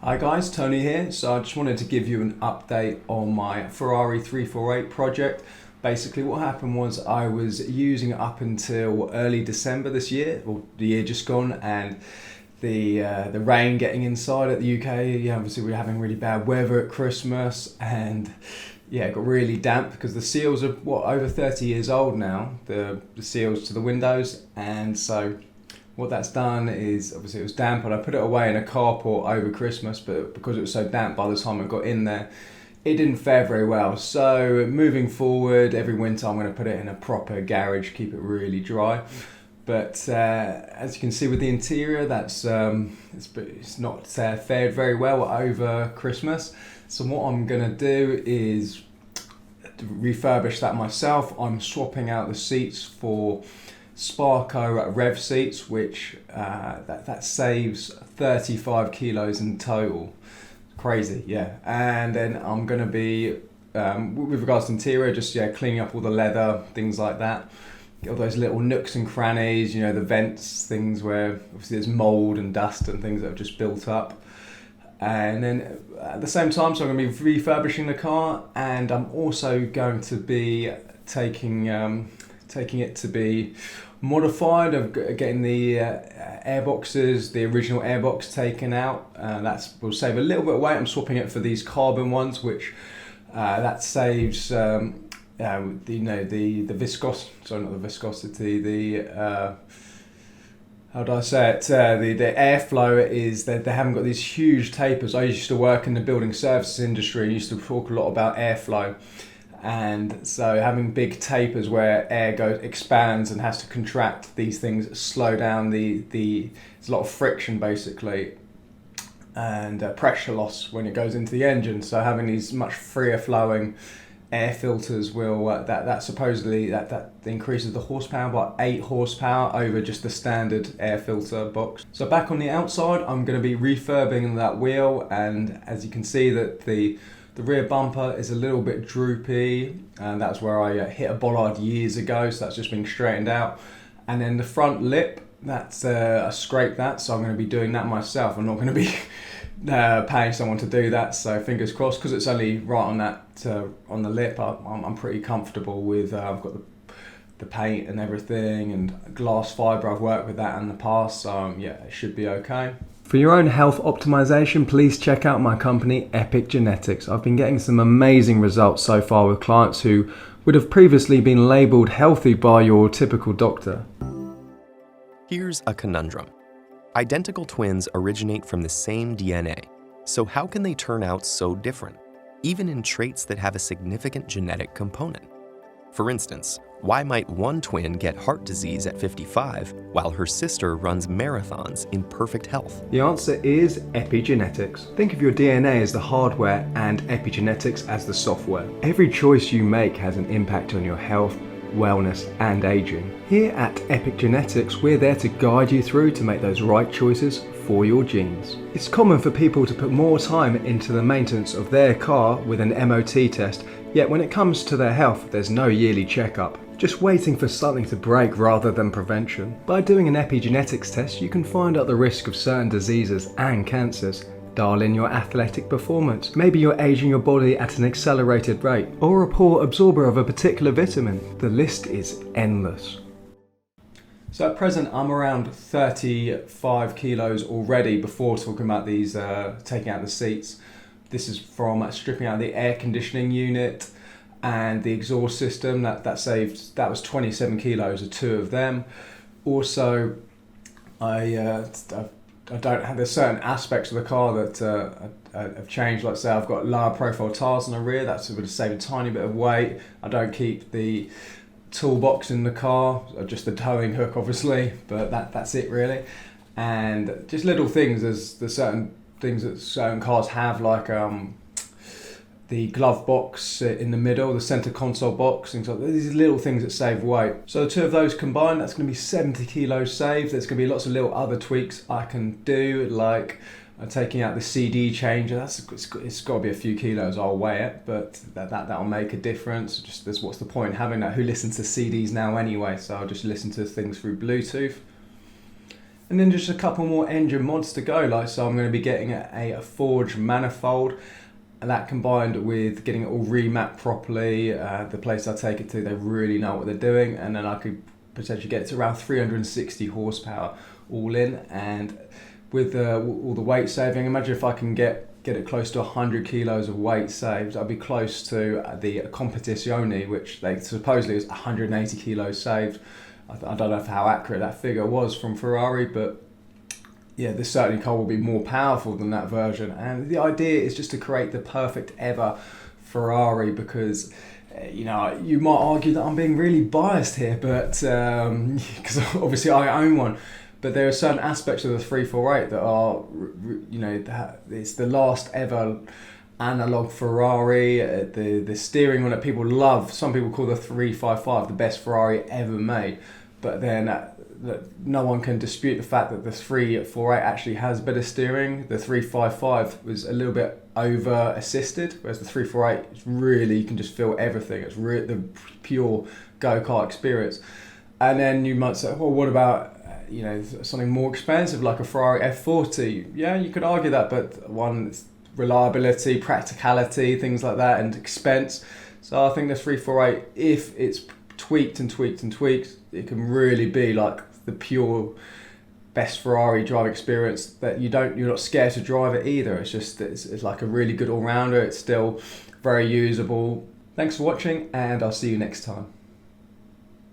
Hi guys, Tony here. So I just wanted to give you an update on my Ferrari 348 project. Basically what happened was I was using it up until early December this year, or the year just gone, and the rain getting inside at the UK, obviously we were having really bad weather at Christmas, and yeah, it got really damp because the seals are over 30 years old now, the seals to the windows, and so what that's done is, obviously it was damp and I put it away in a carport over Christmas, but because it was so damp by the time I got in there, it didn't fare very well. So moving forward, every winter I'm going to put it in a proper garage, keep it really dry. But as you can see with the interior, it's not fared very well over Christmas. So what I'm going to do is refurbish that myself. I'm swapping out the seats for Sparco Rev seats, which that saves 35 kilos in total. Crazy, yeah. And then I'm going to be, with regards to interior, just cleaning up all the leather, things like that. All those little nooks and crannies, the vents, things where obviously there's mold and dust and things that have just built up. And then at the same time, so I'm going to be refurbishing the car, and I'm also going to be taking it to be modified, of getting the airboxes, the original airbox taken out. Will save a little bit of weight. I'm swapping it for these carbon ones, which that saves the viscosity. Sorry, not the viscosity. The how do I say it? The airflow is that they haven't got these huge tapers. I used to work in the building services industry and used to talk a lot about airflow. And so having big tapers where air expands and has to contract, these things slow down there's a lot of friction basically, and pressure loss when it goes into the engine. So having these much freer flowing air filters will that supposedly that increases the horsepower by 8 horsepower over just the standard air filter box. So back on the outside, I'm going to be refurbing that wheel, and as you can see that the rear bumper is a little bit droopy, and that's where I hit a bollard years ago, so that's just been straightened out. And then the front lip, I scraped that, so I'm going to be doing that myself. I'm not going to be paying someone to do that, so fingers crossed, because it's only right on that on the lip. I'm pretty comfortable with. I've got the paint and everything, and glass fibre. I've worked with that in the past, so it should be okay. For your own health optimization, please check out my company, Epic Genetics. I've been getting some amazing results so far with clients who would have previously been labelled healthy by your typical doctor. Here's a conundrum. Identical twins originate from the same DNA, so how can they turn out so different, even in traits that have a significant genetic component? For instance, why might one twin get heart disease at 55 while her sister runs marathons in perfect health? The answer is epigenetics. Think of your DNA as the hardware and epigenetics as the software. Every choice you make has an impact on your health, wellness and aging. Here at Epic Genetics, we're there to guide you through to make those right choices for your genes. It's common for people to put more time into the maintenance of their car with an MOT test, yet when it comes to their health, there's no yearly checkup. Just waiting for something to break rather than prevention. By doing an epigenetics test, you can find out the risk of certain diseases and cancers, dial in your athletic performance, maybe you're aging your body at an accelerated rate, or a poor absorber of a particular vitamin. The list is endless. So at present, I'm around 35 kilos already before talking about these, taking out the seats. This is from stripping out the air conditioning unit and the exhaust system. That was 27 kilos of 2 of them. Also, I don't have, there's certain aspects of the car that have changed. Like say I've got lower profile tires on the rear, that's would have saved a tiny bit of weight. I don't keep the toolbox in the car, just the towing hook obviously, but that's it really. And just little things, there's certain things that certain cars have, like the glove box in the middle, the center console box, things like that. These little things that save weight. So the 2 of those combined, that's going to be 70 kilos saved. There's going to be lots of little other tweaks I can do, like taking out the CD changer. It's got to be a few kilos. I'll weigh it, but that'll make a difference. Just what's the point in having that? Who listens to CDs now anyway? So I'll just listen to things through Bluetooth. And then just a couple more engine mods to go. Like, so I'm going to be getting a forged manifold, and that combined with getting it all remapped properly. The place I take it to, they really know what they're doing, and then I could potentially get it to around 360 horsepower all in. And with all the weight saving, imagine if I can get it close to 100 kilos of weight saved. I'll be close to the Competizione, which they supposedly is 180 kilos saved. I don't know how accurate that figure was from Ferrari, but yeah, this certainly car will be more powerful than that version. And the idea is just to create the perfect ever Ferrari, because you might argue that I'm being really biased here, but because obviously I own one. But there are certain aspects of the 348 that are, it's the last ever analog Ferrari. The steering on it, people love. Some people call the 355 the best Ferrari ever made. But then no one can dispute the fact that the 348 actually has better steering. The 355 was a little bit over assisted, whereas the 348 is really, you can just feel everything. It's the pure go-kart experience. And then you might say, well, what about something more expensive like a Ferrari F40? Yeah, you could argue that, but one, reliability, practicality, things like that, and expense. So I think the 348, if it's tweaked and tweaked and tweaked, it can really be like the pure best Ferrari driving experience that you're not scared to drive it either. It's just it's like a really good all-rounder. It's still very usable. Thanks for watching, and I'll see you next time.